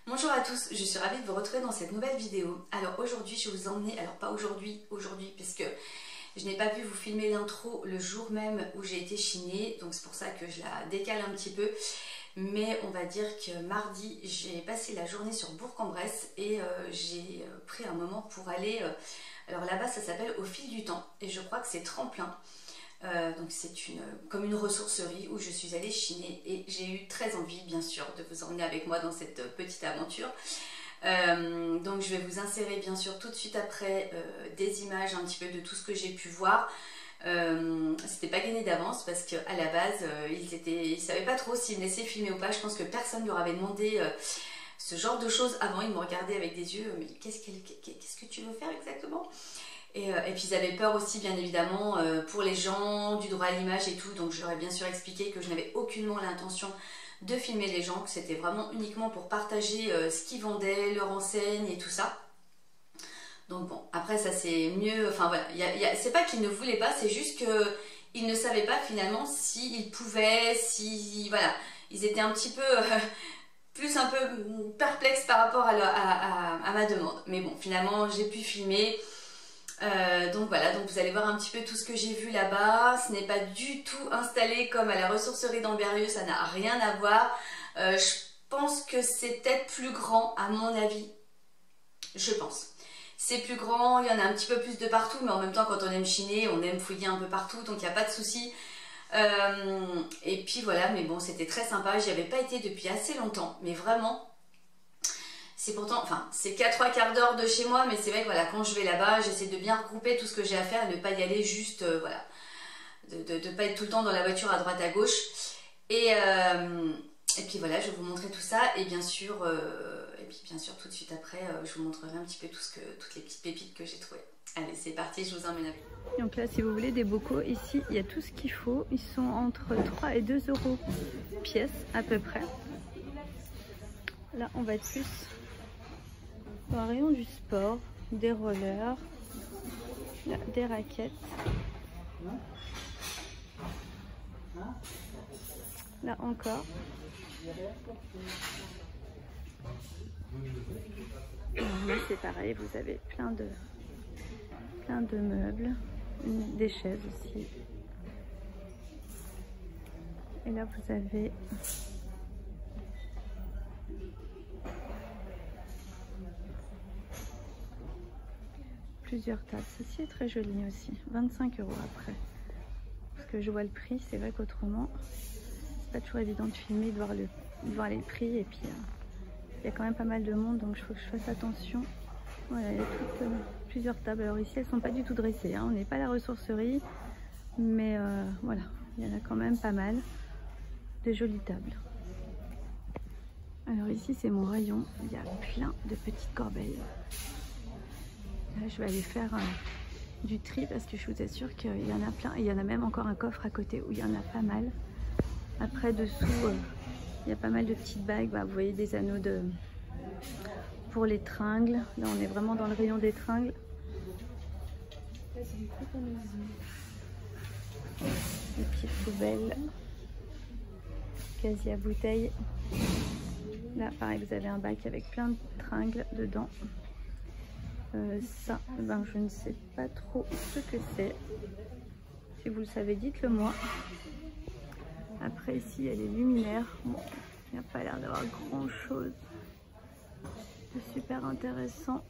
Bonjour à tous, je suis ravie de vous retrouver dans cette nouvelle vidéo. Alors aujourd'hui je vais vous emmener, alors pas aujourd'hui puisque je n'ai pas pu vous filmer l'intro le jour même où j'ai été chinée, donc c'est pour ça que je la décale un petit peu. Mais on va dire que mardi j'ai passé la journée sur Bourg-en-Bresse et j'ai pris un moment pour aller, alors là-bas ça s'appelle Au Fil du Temps et je crois que c'est Tremplin. Donc c'est comme une ressourcerie où je suis allée chiner et j'ai eu très envie bien sûr de vous emmener avec moi dans cette petite aventure. Donc je vais vous insérer bien sûr tout de suite après des images un petit peu de tout ce que j'ai pu voir. C'était pas gagné d'avance parce qu'à la base ils savaient pas trop s'ils me laissaient filmer ou pas. Je pense que personne ne leur avait demandé ce genre de choses avant. Ils me regardaient avec des yeux mais qu'est-ce que tu veux faire exactement? Et puis ils avaient peur aussi bien évidemment pour les gens, du droit à l'image et tout, donc je leur ai bien sûr expliqué que je n'avais aucunement l'intention de filmer les gens, que c'était vraiment uniquement pour partager ce qu'ils vendaient, leur enseigne et tout ça. Donc bon, après ça c'est mieux, enfin voilà, c'est pas qu'ils ne voulaient pas, c'est juste qu'ils ne savaient pas finalement s'ils pouvaient, si voilà, ils étaient un petit peu... plus un peu perplexes par rapport à ma demande. Mais bon, finalement j'ai pu filmer. Donc voilà, donc vous allez voir un petit peu tout ce que j'ai vu là-bas. Ce n'est pas du tout installé comme à la ressourcerie d'Ambérieu, ça n'a rien à voir. Je pense que c'est peut-être plus grand à mon avis. Je pense. C'est plus grand, il y en a un petit peu plus de partout, mais en même temps quand on aime chiner, on aime fouiller un peu partout, donc il n'y a pas de souci. Et puis voilà, mais bon c'était très sympa, j'y avais pas été depuis assez longtemps, mais vraiment... C'est pourtant, enfin, c'est qu'à 3/4 d'heure de chez moi, mais c'est vrai que voilà, quand je vais là-bas, j'essaie de bien regrouper tout ce que j'ai à faire et de ne pas y aller juste, voilà, de pas être tout le temps dans la voiture à droite à gauche. Et puis voilà, je vais vous montrer tout ça et bien sûr tout de suite après, je vous montrerai un petit peu toutes les petites pépites que j'ai trouvées. Allez, c'est parti, je vous emmène avec. Donc là, si vous voulez des bocaux, ici, il y a tout ce qu'il faut. Ils sont entre 3 et 2 euros pièce à peu près. Là, on va être plus dans le rayon du sport, des rollers, là, des raquettes. Là encore. Alors là, c'est pareil, vous avez plein de meubles, des chaises aussi. Et là, vous avez plusieurs tables. Ceci est très joli aussi. 25 euros après. Parce que je vois le prix, c'est vrai qu'autrement, c'est pas toujours évident de filmer, de voir les prix. Et puis, il y a quand même pas mal de monde, donc il faut que je fasse attention. Voilà, il y a plusieurs tables. Alors ici, elles sont pas du tout dressées. Hein. On n'est pas à la ressourcerie. Mais voilà, il y en a quand même pas mal. De jolies tables. Alors ici, c'est mon rayon. Il y a plein de petites corbeilles. Là, je vais aller faire du tri parce que je vous assure qu'il y en a plein. Et il y en a même encore un coffre à côté où il y en a pas mal. Après, dessous, il y a pas mal de petites bagues. Bah, vous voyez des anneaux pour les tringles. Là, on est vraiment dans le rayon des tringles. Les petites poubelles. Casier à bouteilles. Là, pareil, vous avez un bac avec plein de tringles dedans. Ça, ben, je ne sais pas trop ce que c'est. Si vous le savez, dites-le moi. Après, ici, il y a les luminaires. Bon, il n'y a pas l'air d'avoir grand-chose de super intéressant.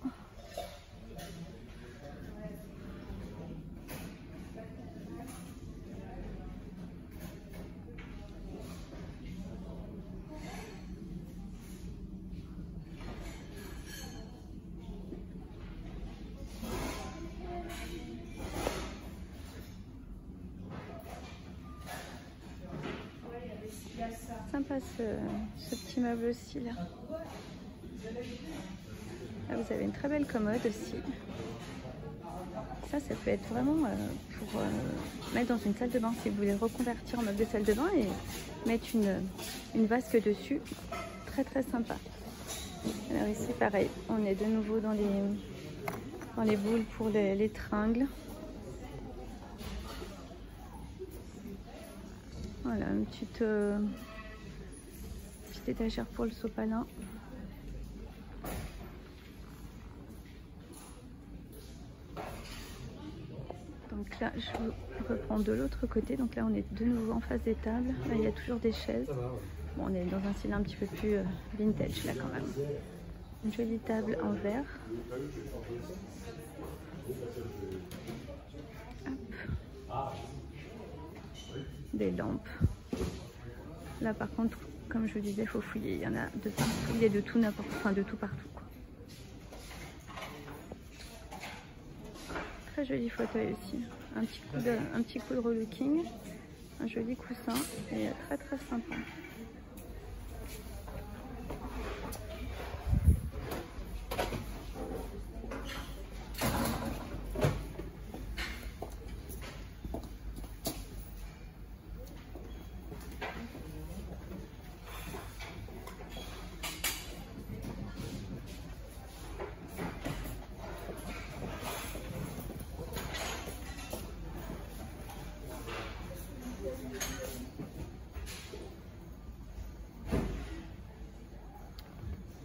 Sympa ce petit meuble aussi là. Là vous avez une très belle commode aussi. Ça peut être vraiment pour mettre dans une salle de bain si vous voulez reconvertir en meuble de salle de bain et mettre une vasque dessus. Très très sympa. Alors ici pareil, on est de nouveau dans les boules pour les tringles. Voilà, une petite étagère pour le sopalin. Donc là, je reprends de l'autre côté. Donc là, on est de nouveau en face des tables. Là, il y a toujours des chaises. Bon, on est dans un style un petit peu plus vintage là quand même. Une jolie table en verre. Hop. Des lampes. Là par contre, comme je vous disais, il faut fouiller. Il y en a de partout. Il y a de tout n'importe, enfin de tout partout, quoi. Très joli fauteuil aussi. Un petit coup de relooking. Un joli coussin et très très sympa.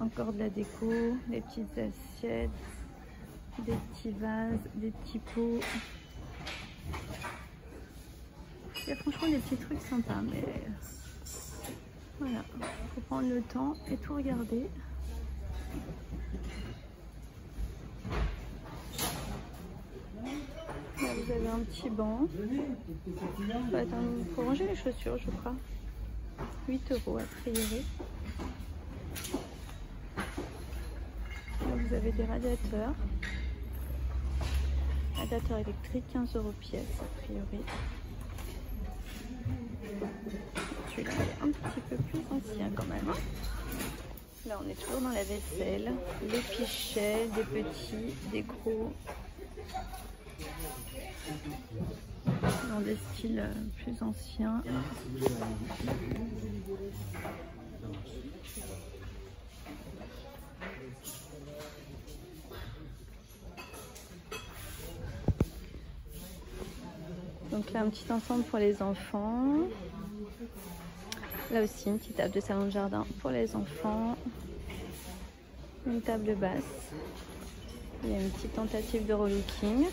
Encore de la déco, des petites assiettes, des petits vases, des petits pots. Il y a franchement des petits trucs sympas, mais voilà, faut prendre le temps et tout regarder. Là vous avez un petit banc. Faut ranger les chaussures, je crois. 8 € a priori. Vous avez des radiateurs. Radiateur électrique, 15 € pièce a priori. Celui-là est un petit peu plus ancien quand même. Là on est toujours dans la vaisselle. Les pichets, des petits, des gros. Dans des styles plus anciens. Donc là, un petit ensemble pour les enfants. Là aussi, une petite table de salon de jardin pour les enfants. Une table basse. Il y a une petite tentative de relooking.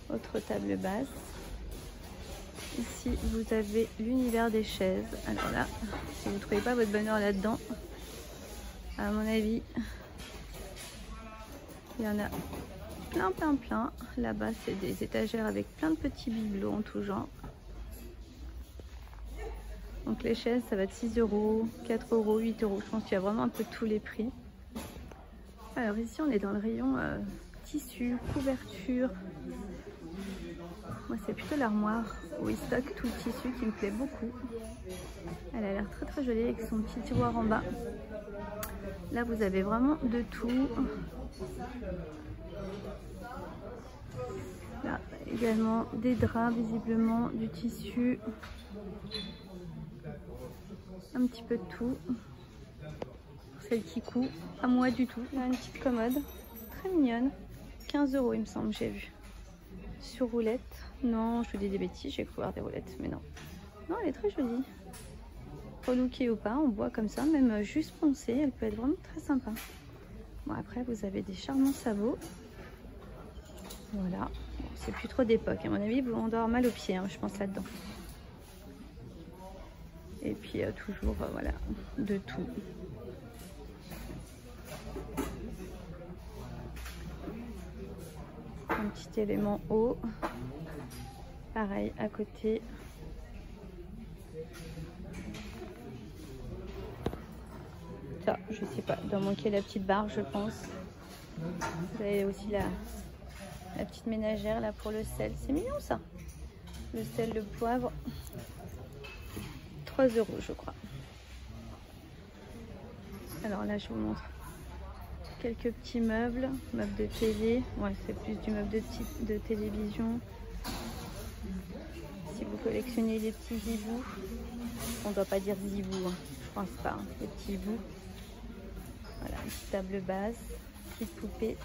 Autre table basse. Ici, vous avez l'univers des chaises. Alors là, si vous ne trouvez pas votre bonheur là-dedans, à mon avis, il y en a plein. Là-bas, c'est des étagères avec plein de petits bibelots en tout genre. Donc les chaises, ça va de 6 €, 4 €, 8 €. Je pense qu'il y a vraiment un peu tous les prix. Alors ici, on est dans le rayon tissu, couverture. Moi, c'est plutôt l'armoire où il stocke tout le tissu qui me plaît beaucoup. Elle a l'air très jolie avec son petit tiroir en bas. Là, vous avez vraiment de tout. Là, également des draps, visiblement, du tissu. Un petit peu de tout. Celle qui coud, pas moi du tout. Là, une petite commode, très mignonne. 15 € il me semble, j'ai vu. Sur roulette. Non, je vous dis des bêtises, j'ai cru voir des roulettes, mais non. Non, elle est très jolie. Relookée ou pas, en bois comme ça, même juste poncée, elle peut être vraiment très sympa. Bon, après, vous avez des charmants sabots. Voilà. Bon, c'est plus trop d'époque. À mon avis, on doit avoir mal aux pieds, hein, je pense, là-dedans. Et puis, toujours, voilà, de tout. Un petit élément haut. Pareil, à côté. Ça, je sais pas, il doit manquer la petite barre, je pense. Vous avez aussi la petite ménagère là pour le sel. C'est mignon ça. Le sel, le poivre. 3 € je crois. Alors là, je vous montre quelques petits meubles. Meubles de télé. Ouais, c'est plus du meuble de télévision. Si vous collectionnez les petits hiboux. On ne doit pas dire zibou, hein. Je pense pas. Hein. Les petits hiboux. Voilà, une petite table basse. Petite poupée.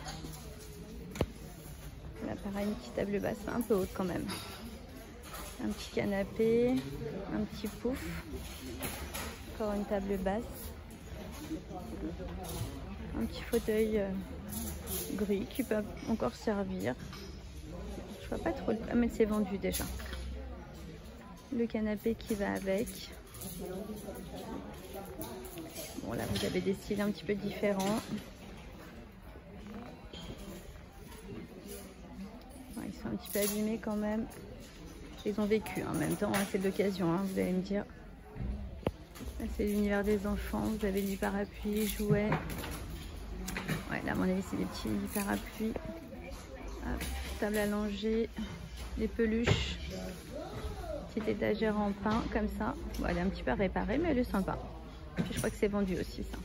Là, pareil, une petite table basse, un peu haute quand même. Un petit canapé, un petit pouf. Encore une table basse. Un petit fauteuil gris qui peut encore servir. Je vois pas trop. Ah, mais c'est vendu déjà. Le canapé qui va avec. Bon, là, vous avez des styles un petit peu différents. Ouais, ils sont un petit peu abîmés quand même. Ils ont vécu en même temps, hein, c'est de l'occasion, hein, vous allez me dire. Là, c'est l'univers des enfants. Vous avez du parapluie, jouets. Ouais, là, à mon avis, c'est des petits parapluies. Hop, table à langer, les peluches. Petite étagère en pain, comme ça. Bon, elle est un petit peu réparée, mais elle est sympa. Puis, je crois que c'est vendu aussi, ça.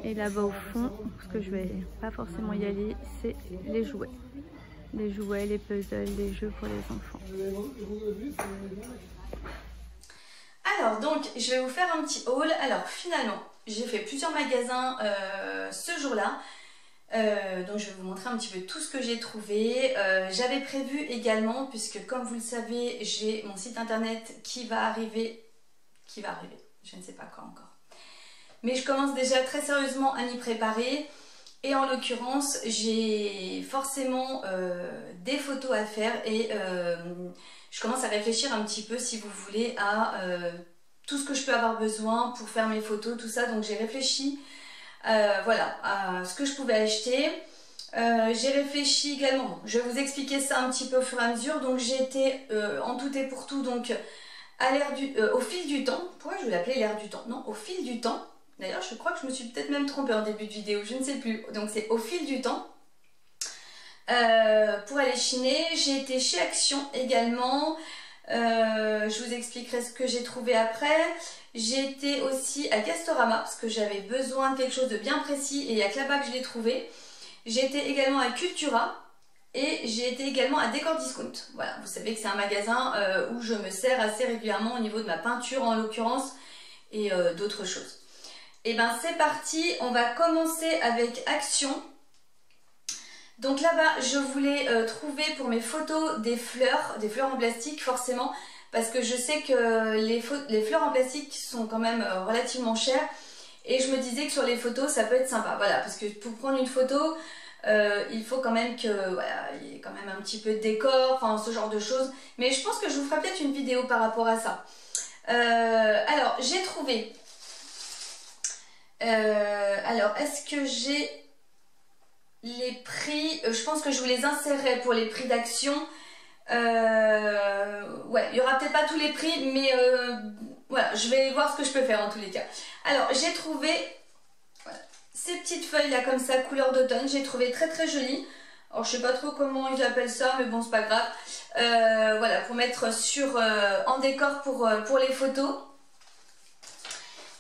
Et là-bas, au fond, parce que je vais pas forcément y aller, c'est les jouets. Les jouets, les puzzles, les jeux pour les enfants. Alors, donc, je vais vous faire un petit haul. Alors, finalement, j'ai fait plusieurs magasins ce jour-là. Donc, je vais vous montrer un petit peu tout ce que j'ai trouvé. J'avais prévu également, puisque comme vous le savez, j'ai mon site internet qui va arriver. Je ne sais pas quand encore. Mais je commence déjà très sérieusement à m'y préparer. Et en l'occurrence, j'ai forcément des photos à faire et je commence à réfléchir un petit peu, si vous voulez, à tout ce que je peux avoir besoin pour faire mes photos, tout ça. Donc j'ai réfléchi voilà, à ce que je pouvais acheter. J'ai réfléchi également, je vais vous expliquer ça un petit peu au fur et à mesure. Donc j'ai été en tout et pour tout donc, au fil du temps. Pourquoi je vais l'appeler l'air du temps? Non, au fil du temps. D'ailleurs, je crois que je me suis peut-être même trompée en début de vidéo, je ne sais plus. Donc c'est au fil du temps. Pour aller chiner, j'ai été chez Action également. Je vous expliquerai ce que j'ai trouvé après. J'ai été aussi à Castorama parce que j'avais besoin de quelque chose de bien précis et il n'y a que là-bas que je l'ai trouvé. J'ai été également à Cultura et j'ai été également à Décor Discount. Voilà, vous savez que c'est un magasin où je me sers assez régulièrement au niveau de ma peinture en l'occurrence et d'autres choses. Et ben c'est parti, on va commencer avec Action. Donc là-bas, je voulais trouver pour mes photos des fleurs en plastique forcément, parce que je sais que les fleurs en plastique sont quand même relativement chères. Et je me disais que sur les photos, ça peut être sympa. Voilà, parce que pour prendre une photo, il faut quand même que, voilà, il y ait quand même un petit peu de décor, enfin ce genre de choses. Mais je pense que je vous ferai peut-être une vidéo par rapport à ça. Alors, j'ai trouvé... alors, est-ce que j'ai les prix? Je pense que je vous les insérerai pour les prix d'Action. Ouais, il n'y aura peut-être pas tous les prix, mais voilà, je vais voir ce que je peux faire en tous les cas. Alors, j'ai trouvé voilà, ces petites feuilles là comme ça, couleur d'automne. J'ai trouvé très très jolies. Alors, je sais pas trop comment ils appellent ça, mais bon, c'est pas grave. Voilà, pour mettre sur en décor pour les photos.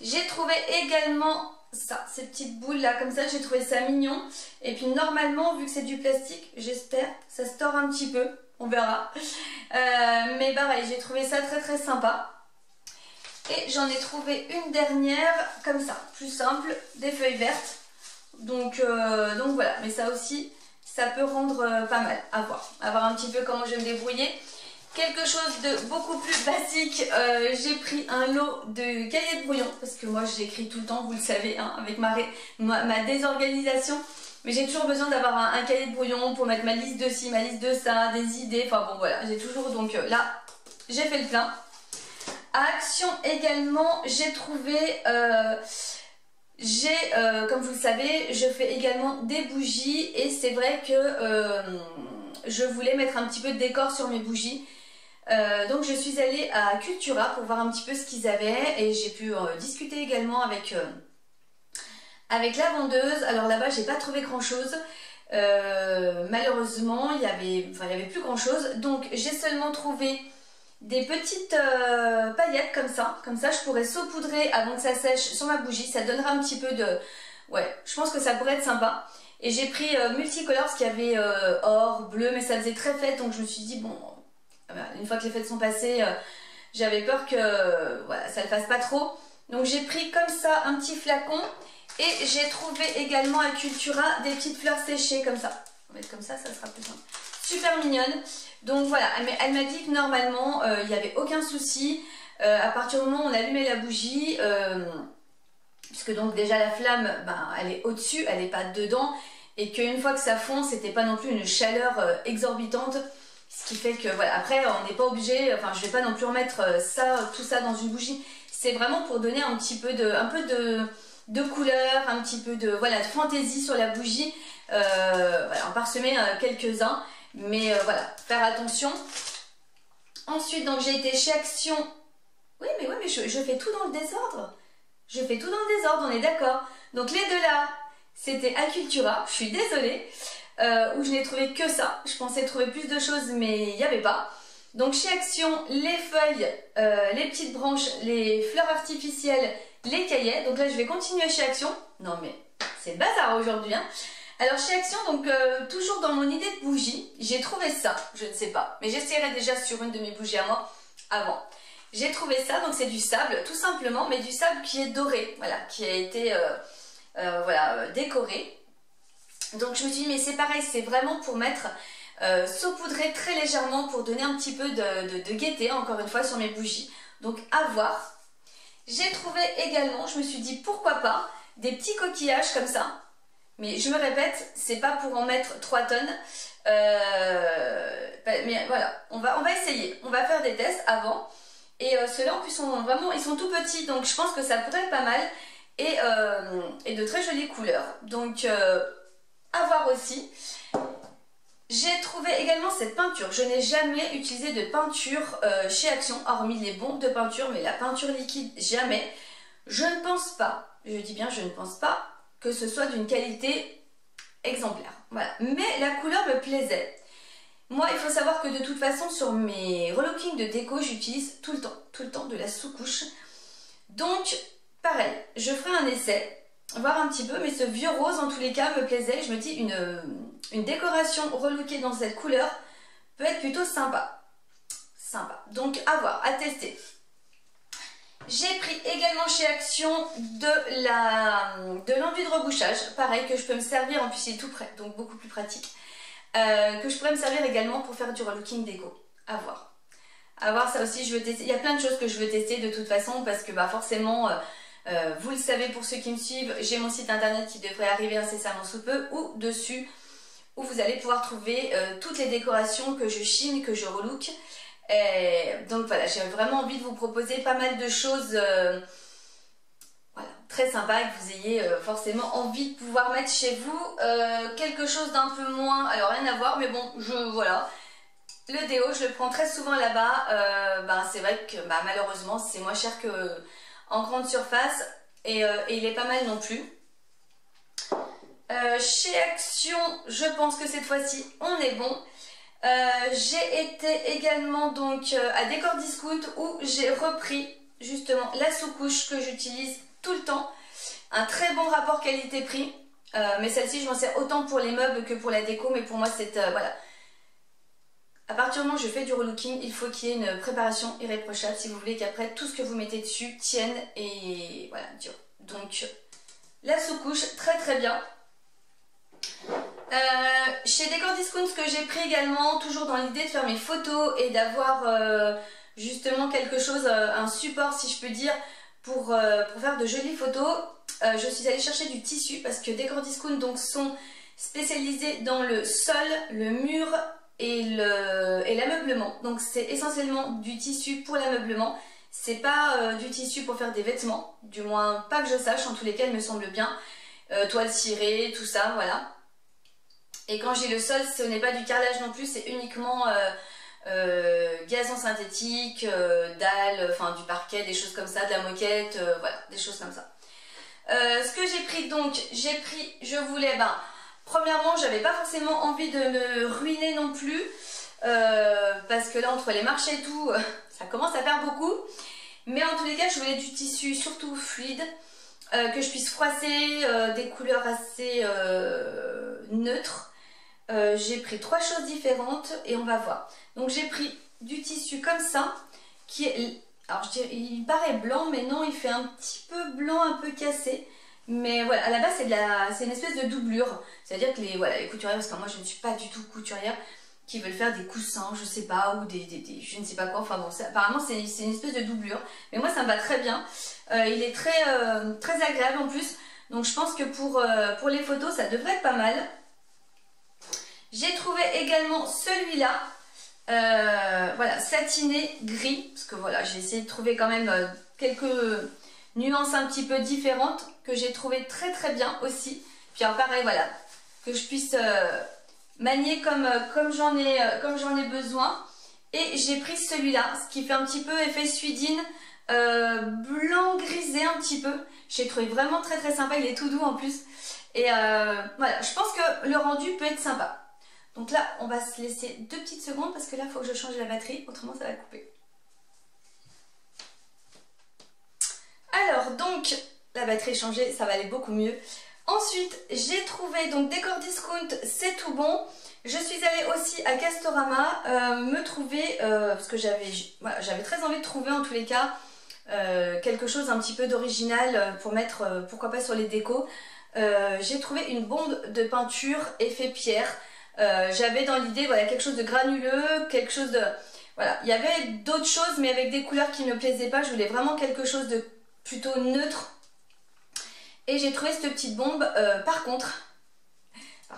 J'ai trouvé également ça, ces petites boules là comme ça, j'ai trouvé ça mignon. Et puis normalement, vu que c'est du plastique, j'espère, ça se tord un petit peu, on verra. Mais pareil, j'ai trouvé ça très très sympa. Et j'en ai trouvé une dernière comme ça, plus simple, des feuilles vertes. Donc voilà, mais ça aussi, ça peut rendre pas mal, à voir un petit peu comment je vais me débrouiller. Quelque chose de beaucoup plus basique, j'ai pris un lot de cahiers de brouillon, parce que moi j'écris tout le temps, vous le savez, hein, avec ma désorganisation. Mais j'ai toujours besoin d'avoir un cahier de brouillon pour mettre ma liste de ci, ma liste de ça, des idées, enfin bon voilà, j'ai toujours, donc là, j'ai fait le plein. À Action également, j'ai trouvé, comme vous le savez, je fais également des bougies et c'est vrai que je voulais mettre un petit peu de décor sur mes bougies. Donc je suis allée à Cultura pour voir un petit peu ce qu'ils avaient et j'ai pu discuter également avec la vendeuse. Alors là-bas j'ai pas trouvé grand chose, malheureusement il y avait plus grand chose, donc j'ai seulement trouvé des petites paillettes comme ça je pourrais saupoudrer avant que ça sèche sur ma bougie, ça donnera un petit peu de... Ouais, je pense que ça pourrait être sympa. Et j'ai pris multicolore parce qu'il y avait or, bleu, mais ça faisait très fête, donc je me suis dit bon... Une fois que les fêtes sont passées, j'avais peur que voilà, ça ne le fasse pas trop. Donc j'ai pris comme ça un petit flacon et j'ai trouvé également à Cultura des petites fleurs séchées comme ça. On va mettre comme ça sera plus simple. Super mignonne. Donc voilà, elle m'a dit que normalement il n'y avait aucun souci. À partir du moment où on allumait la bougie, puisque donc déjà la flamme, ben, elle est au-dessus, elle n'est pas dedans. et qu'une fois que ça fond, c'était pas non plus une chaleur exorbitante, ce qui fait que voilà, après on n'est pas obligé, enfin je vais pas non plus remettre tout ça dans une bougie. C'est vraiment pour donner un petit peu de couleur, un petit peu de voilà de fantaisie sur la bougie. Voilà, en parsemer quelques-uns, mais voilà, faire attention. Ensuite, donc j'ai été chez Action. Oui, mais je fais tout dans le désordre. Je fais tout dans le désordre, on est d'accord. Donc les deux là, c'était Acultura, je suis désolée, où je n'ai trouvé que ça. Je pensais trouver plus de choses, mais il n'y avait pas. Donc chez Action, les feuilles, les petites branches, les fleurs artificielles, les cahiers. Donc là, je vais continuer chez Action. Non mais, c'est le bazar aujourd'hui, hein. Alors chez Action, donc toujours dans mon idée de bougie, j'ai trouvé ça, je ne sais pas, mais j'essaierai déjà sur une de mes bougies à moi avant. J'ai trouvé ça, donc c'est du sable tout simplement, mais du sable qui est doré, voilà, qui a été voilà, décoré. Donc je me suis dit mais c'est pareil, c'est vraiment pour mettre saupoudrer très légèrement pour donner un petit peu de gaieté encore une fois sur mes bougies. Donc à voir. J'ai trouvé également, je me suis dit pourquoi pas, des petits coquillages comme ça. Mais je me répète, c'est pas pour en mettre 3 tonnes. Mais voilà, on va essayer. On va faire des tests avant. Et ceux-là en plus sont vraiment, ils sont tout petits. Donc je pense que ça pourrait être pas mal. Et de très jolies couleurs. Donc à voir aussi. J'ai trouvé également cette peinture. Je n'ai jamais utilisé de peinture chez Action, hormis les bombes de peinture. Mais la peinture liquide, jamais. Je ne pense pas, je dis bien je ne pense pas, que ce soit d'une qualité exemplaire. Voilà. Mais la couleur me plaisait. Moi, il faut savoir que de toute façon, sur mes relookings de déco, j'utilise tout le temps de la sous-couche. Donc, pareil, je ferai un essai, voir un petit peu, mais ce vieux rose, en tous les cas, me plaisait. Je me dis, une décoration relookée dans cette couleur peut être plutôt sympa. Donc, à voir, à tester. J'ai pris également chez Action de l'enduit de rebouchage, pareil, que je peux me servir, en plus il est tout prêt, donc beaucoup plus pratique, que je pourrais me servir également pour faire du relooking déco, à voir. À voir, ça aussi je veux tester, il y a plein de choses que je veux tester de toute façon, parce que bah, forcément, vous le savez pour ceux qui me suivent, j'ai mon site internet qui devrait arriver incessamment sous peu, ou dessus, où vous allez pouvoir trouver toutes les décorations que je chine, que je relook. Donc voilà, j'ai vraiment envie de vous proposer pas mal de choses voilà, très sympas, que vous ayez forcément envie de pouvoir mettre chez vous. Quelque chose d'un peu moins, alors rien à voir, mais bon, voilà, le déo je le prends très souvent là-bas. C'est vrai que malheureusement c'est moins cher qu'en grande surface, et il est pas mal non plus. Chez Action, je pense que cette fois-ci on est bon. J'ai été également donc à Décor Discount, où j'ai repris justement la sous-couche que j'utilise tout le temps. Un très bon rapport qualité-prix, mais celle-ci je m'en sers autant pour les meubles que pour la déco, mais pour moi c'est voilà. À partir du moment où je fais du relooking, il faut qu'il y ait une préparation irréprochable si vous voulez qu'après tout ce que vous mettez dessus tienne et voilà, dure. Donc la sous-couche, très très bien. Chez Décor Discount, ce que j'ai pris également, toujours dans l'idée de faire mes photos et d'avoir justement quelque chose, un support si je peux dire, pour faire de jolies photos, je suis allée chercher du tissu, parce que Décor Discount donc sont spécialisés dans le sol, le mur et l'ameublement. Donc c'est essentiellement du tissu pour l'ameublement, c'est pas du tissu pour faire des vêtements, du moins pas que je sache, en tous les cas il me semble bien. Toile cirée, tout ça, voilà. Et quand j'ai le sol, ce n'est pas du carrelage non plus, c'est uniquement gazon synthétique, dalles, enfin du parquet, des choses comme ça, de la moquette, voilà, des choses comme ça. Ce que j'ai pris donc, je voulais, premièrement, j'avais pas forcément envie de me ruiner non plus, parce que là, entre les marchés et tout, ça commence à faire beaucoup. Mais en tous les cas, je voulais du tissu surtout fluide, que je puisse froisser, des couleurs assez neutres. J'ai pris 3 choses différentes et on va voir. Donc j'ai pris du tissu comme ça, qui est, alors je dirais, il paraît blanc, mais non, il fait un petit peu blanc, un peu cassé. Mais voilà, à la base c'est une espèce de doublure. C'est-à-dire que les couturières, parce que moi je ne suis pas du tout couturière, qui veulent faire des coussins, je sais pas, ou je ne sais pas quoi, enfin bon, apparemment c'est une espèce de doublure. Mais moi ça me va très bien. Il est très agréable en plus. Donc je pense que pour les photos, ça devrait être pas mal. J'ai trouvé également celui-là, voilà, satiné gris, parce que voilà, j'ai essayé de trouver quand même quelques nuances un petit peu différentes que j'ai trouvé très très bien aussi. Puis alors pareil, voilà, que je puisse manier comme j'en ai besoin. Et j'ai pris celui-là, ce qui fait un petit peu effet suidine, blanc grisé un petit peu. J'ai trouvé vraiment très très sympa, il est tout doux en plus. Et voilà, je pense que le rendu peut être sympa. Donc là, on va se laisser 2 petites secondes parce que là, il faut que je change la batterie, autrement ça va couper. Alors donc, la batterie est changée, ça va aller beaucoup mieux. Ensuite, j'ai trouvé, donc Décor Discount, c'est tout bon. Je suis allée aussi à Castorama me trouver, parce que j'avais très envie de trouver en tous les cas quelque chose un petit peu d'original pour mettre, pourquoi pas sur les décos. J'ai trouvé une bombe de peinture effet pierre. J'avais dans l'idée voilà, quelque chose de granuleux, quelque chose de... Voilà, il y avait d'autres choses mais avec des couleurs qui ne me plaisaient pas. Je voulais vraiment quelque chose de plutôt neutre. Et j'ai trouvé cette petite bombe. Par contre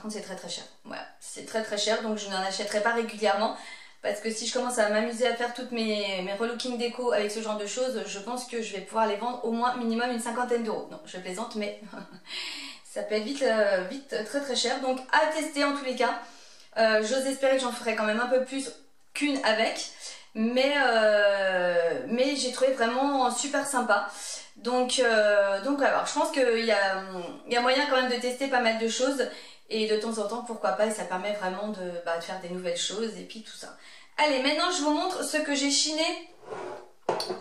c'est très très cher. Voilà, c'est très très cher donc je n'en achèterai pas régulièrement. Parce que si je commence à m'amuser à faire toutes mes relooking déco avec ce genre de choses, je pense que je vais pouvoir les vendre au moins minimum une 50aine d'euros. Non, je plaisante, mais ça peut être vite très très cher. Donc à tester en tous les cas. J'ose espérer que j'en ferai quand même un peu plus qu'une avec. Mais j'ai trouvé vraiment super sympa. Donc alors, je pense qu'il y a moyen quand même de tester pas mal de choses. Et de temps en temps, pourquoi pas, et ça permet vraiment de faire des nouvelles choses et puis tout ça. Allez, maintenant je vous montre ce que j'ai chiné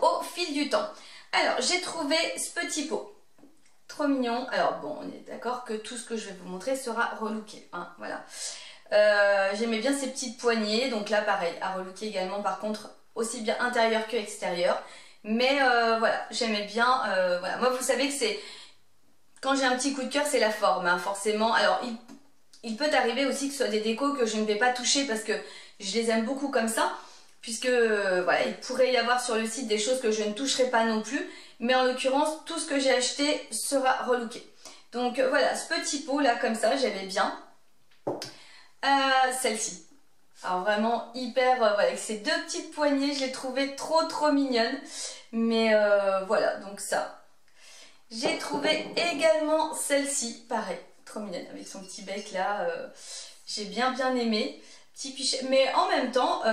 au fil du temps. Alors, j'ai trouvé ce petit pot. Trop mignon. Alors bon, on est d'accord que tout ce que je vais vous montrer sera relooké. Hein, voilà. J'aimais bien ces petites poignées. Donc là, pareil, à relooker également par contre, aussi bien intérieur que extérieur. Mais voilà, j'aimais bien. Voilà. Moi, vous savez que c'est... Quand j'ai un petit coup de cœur, c'est la forme, hein, forcément. Alors, il peut arriver aussi que ce soit des décos que je ne vais pas toucher parce que je les aime beaucoup comme ça. Puisque, voilà, il pourrait y avoir sur le site des choses que je ne toucherai pas non plus. Mais en l'occurrence, tout ce que j'ai acheté sera relooké. Donc, voilà, ce petit pot là, comme ça, j'aimais bien. Celle-ci. Alors, vraiment hyper, voilà, avec ces 2 petites poignées, je l'ai trouvée trop mignonne. Mais, voilà, donc ça... J'ai trouvé également celle-ci, pareil, trop mignonne, avec son petit bec là, j'ai bien aimé, petit pichet, mais en même temps,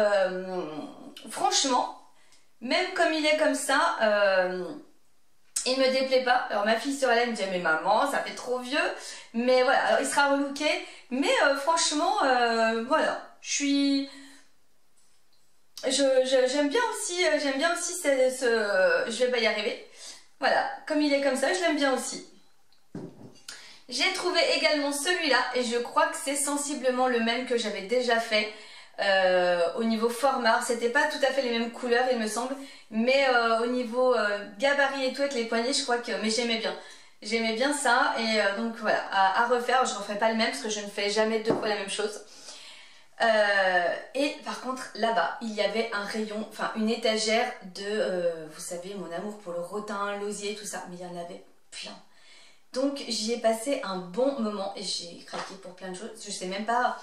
franchement, même comme il est comme ça, il me déplaît pas. Alors ma fille sera là, elle me dit mais maman, ça fait trop vieux, mais voilà, alors il sera relooké, mais franchement, voilà, j'aime bien aussi, je vais pas y arriver. Voilà, comme il est comme ça, je l'aime bien aussi. J'ai trouvé également celui-là et je crois que c'est sensiblement le même que j'avais déjà fait au niveau format. C'était pas tout à fait les mêmes couleurs il me semble, mais au niveau gabarit et tout avec les poignées, je crois que... Mais j'aimais bien. J'aimais bien ça et donc voilà, à refaire, je ne referai pas le même parce que je ne fais jamais 2 fois la même chose. Et par contre là-bas il y avait un rayon, enfin une étagère de, vous savez mon amour pour le rotin, l'osier, tout ça, mais il y en avait plein. Donc j'y ai passé un bon moment et j'ai craqué pour plein de choses. Je sais même pas,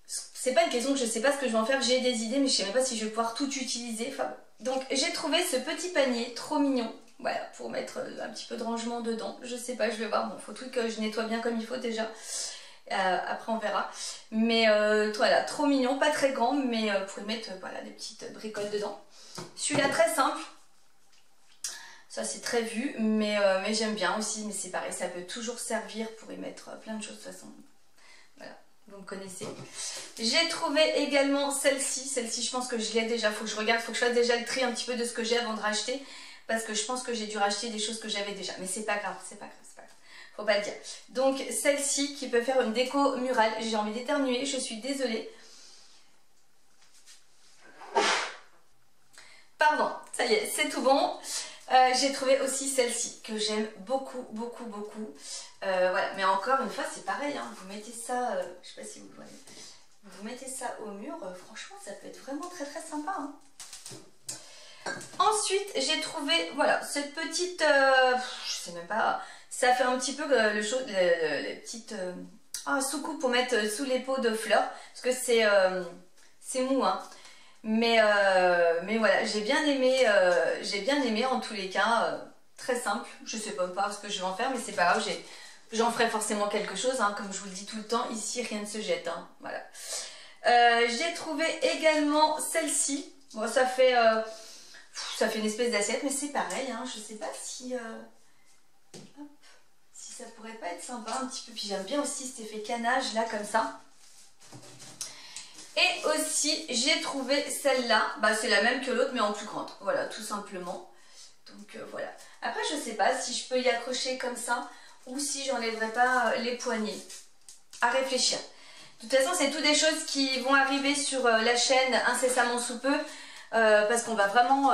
c'est pas une question que je sais pas ce que je vais en faire, j'ai des idées mais je sais même pas si je vais pouvoir tout utiliser. Enfin, donc j'ai trouvé ce petit panier trop mignon, voilà, pour mettre un petit peu de rangement dedans. Je sais pas, je vais voir, bon faut tout que je nettoie bien comme il faut déjà. Après on verra, mais voilà, trop mignon, pas très grand, mais vous pouvez mettre voilà, des petites bricoles dedans. Celui-là très simple, ça c'est très vu, mais j'aime bien aussi, mais c'est pareil, ça peut toujours servir pour y mettre plein de choses de toute façon. Voilà, vous me connaissez. J'ai trouvé également celle-ci je pense que je l'ai déjà, faut que je regarde, faut que je fasse déjà le tri un petit peu de ce que j'ai avant de racheter, parce que je pense que j'ai dû racheter des choses que j'avais déjà, mais c'est pas grave, c'est pas grave. Faut pas le dire. Donc celle-ci qui peut faire une déco murale. J'ai envie d'éternuer, je suis désolée. Pardon, ça y est, c'est tout bon. J'ai trouvé aussi celle-ci que j'aime beaucoup. Voilà, mais encore une fois, c'est pareil. Hein. Vous mettez ça, je sais pas si vous voyez. Vous mettez ça au mur, franchement, ça peut être vraiment très sympa. Hein. Ensuite, j'ai trouvé, voilà, cette petite, je sais même pas, ça fait un petit peu les petites soucoupe pour mettre sous les pots de fleurs. Parce que c'est mou, hein. Mais voilà, j'ai bien aimé en tous les cas. Très simple. Je sais pas ce que je vais en faire, mais c'est pas grave. J'en ferai forcément quelque chose, hein, comme je vous le dis tout le temps. Ici, rien ne se jette. Hein, voilà. J'ai trouvé également celle-ci. Bon, ça fait une espèce d'assiette, mais c'est pareil. Hein, je sais pas si ça pourrait pas être sympa un petit peu. Puis j'aime bien aussi cet effet canage là, comme ça. Et aussi, j'ai trouvé celle-là. Bah, c'est la même que l'autre, mais en plus grande. Voilà, tout simplement. Donc voilà. Après, je sais pas si je peux y accrocher comme ça ou si j'enlèverai pas les poignets. À réfléchir. De toute façon, c'est toutes des choses qui vont arriver sur la chaîne incessamment sous peu. Parce qu'on va vraiment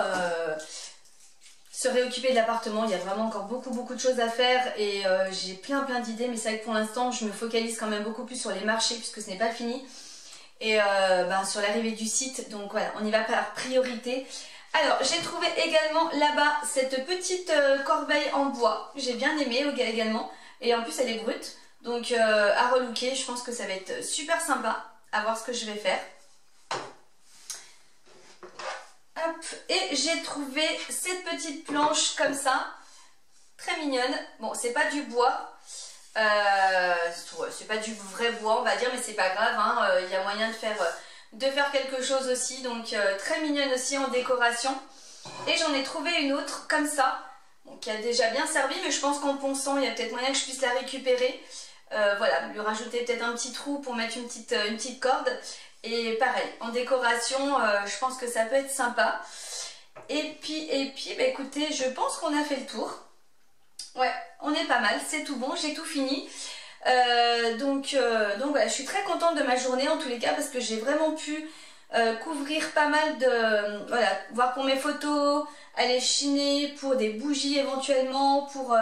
se réoccuper de l'appartement. Il y a vraiment encore beaucoup de choses à faire. Et j'ai plein d'idées. Mais c'est vrai que pour l'instant, je me focalise quand même beaucoup plus sur les marchés puisque ce n'est pas fini. Et sur l'arrivée du site. Donc voilà, on y va par priorité. Alors, j'ai trouvé également là-bas cette petite corbeille en bois. J'ai bien aimé également. Et en plus, elle est brute. Donc, à relooker, je pense que ça va être super sympa. À voir ce que je vais faire. Hop. Et j'ai trouvé cette petite planche comme ça. Très mignonne. Bon, c'est pas du bois. C'est pas du vrai bois, on va dire. Mais c'est pas grave. Hein. Y a moyen de faire quelque chose aussi, donc très mignonne aussi en décoration. Et j'en ai trouvé une autre comme ça, bon, qui a déjà bien servi, mais je pense qu'en ponçant il y a peut-être moyen que je puisse la récupérer. Voilà, lui rajouter peut-être un petit trou pour mettre une petite corde. Et pareil, en décoration, je pense que ça peut être sympa. Et puis bah, écoutez, je pense qu'on a fait le tour. Ouais, on est pas mal, c'est tout bon, j'ai tout fini. Donc voilà, je suis très contente de ma journée en tous les cas parce que j'ai vraiment pu couvrir pas mal de... Voilà, voir pour mes photos, aller chiner pour des bougies éventuellement, pour...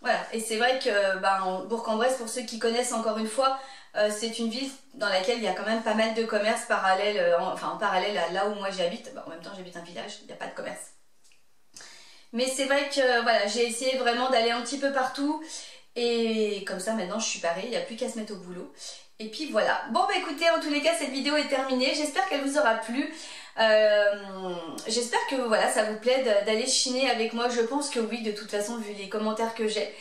voilà, et c'est vrai que Bourg-en-Bresse, pour ceux qui connaissent encore une fois, c'est une ville dans laquelle il y a quand même pas mal de commerces parallèles, en parallèle à là où moi j'habite. En même temps j'habite un village, il n'y a pas de commerce. Mais c'est vrai que voilà, j'ai essayé vraiment d'aller un petit peu partout. Et comme ça maintenant je suis parée, il n'y a plus qu'à se mettre au boulot. Et puis voilà. Bon bah écoutez, en tous les cas cette vidéo est terminée. J'espère qu'elle vous aura plu. J'espère que voilà, ça vous plaît d'aller chiner avec moi. Je pense que oui, de toute façon vu les commentaires que j'ai.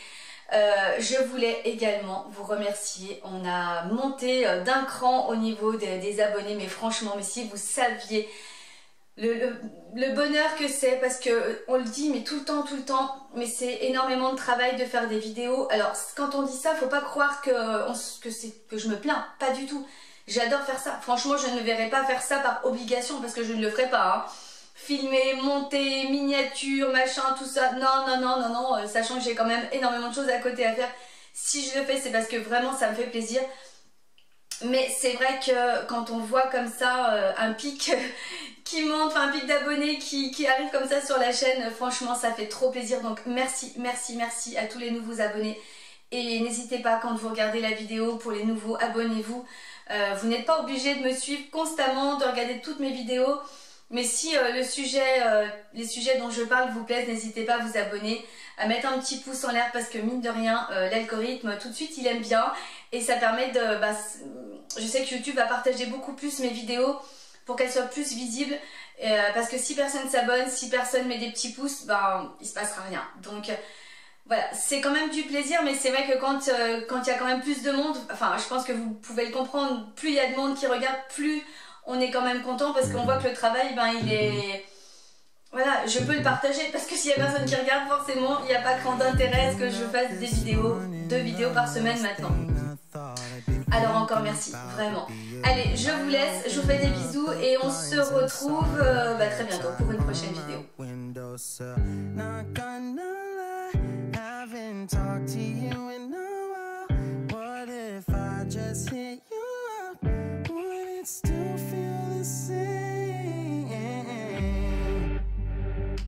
Je voulais également vous remercier. On a monté d'un cran au niveau des abonnés. Mais franchement, mais si vous saviez le bonheur que c'est, parce que on le dit mais tout le temps, mais c'est énormément de travail de faire des vidéos. Alors quand on dit ça, faut pas croire que je me plains, pas du tout. J'adore faire ça, franchement je ne me verrais pas faire ça par obligation parce que je ne le ferais pas, hein. Filmer, monter, miniature, machin, tout ça, non, sachant que j'ai quand même énormément de choses à côté à faire. Si je le fais, c'est parce que vraiment ça me fait plaisir. Mais c'est vrai que quand on voit comme ça un pic qui monte, enfin un pic d'abonnés qui arrive comme ça sur la chaîne, franchement ça fait trop plaisir. Donc merci à tous les nouveaux abonnés. Et n'hésitez pas, quand vous regardez la vidéo, pour les nouveaux, abonnez-vous. Vous n'êtes pas obligé de me suivre constamment, de regarder toutes mes vidéos. Mais si les sujets dont je parle vous plaisent, n'hésitez pas à vous abonner, à mettre un petit pouce en l'air parce que mine de rien, l'algorithme tout de suite il aime bien. Et ça permet de... je sais que YouTube va partager beaucoup plus mes vidéos pour qu'elles soient plus visibles. Parce que si personne s'abonne, si personne met des petits pouces, il se passera rien. Donc voilà, c'est quand même du plaisir, mais c'est vrai que quand il y a quand même plus de monde, enfin je pense que vous pouvez le comprendre, plus il y a de monde qui regarde, plus on est quand même content parce qu'on voit que le travail, il est... Voilà, je peux le partager parce que s'il y a personne qui regarde, forcément, il n'y a pas grand intérêt à ce que je fasse des vidéos, 2 vidéos par semaine maintenant. Alors encore merci, vraiment. Allez, je vous laisse, je vous fais des bisous et on se retrouve très bientôt pour une prochaine vidéo.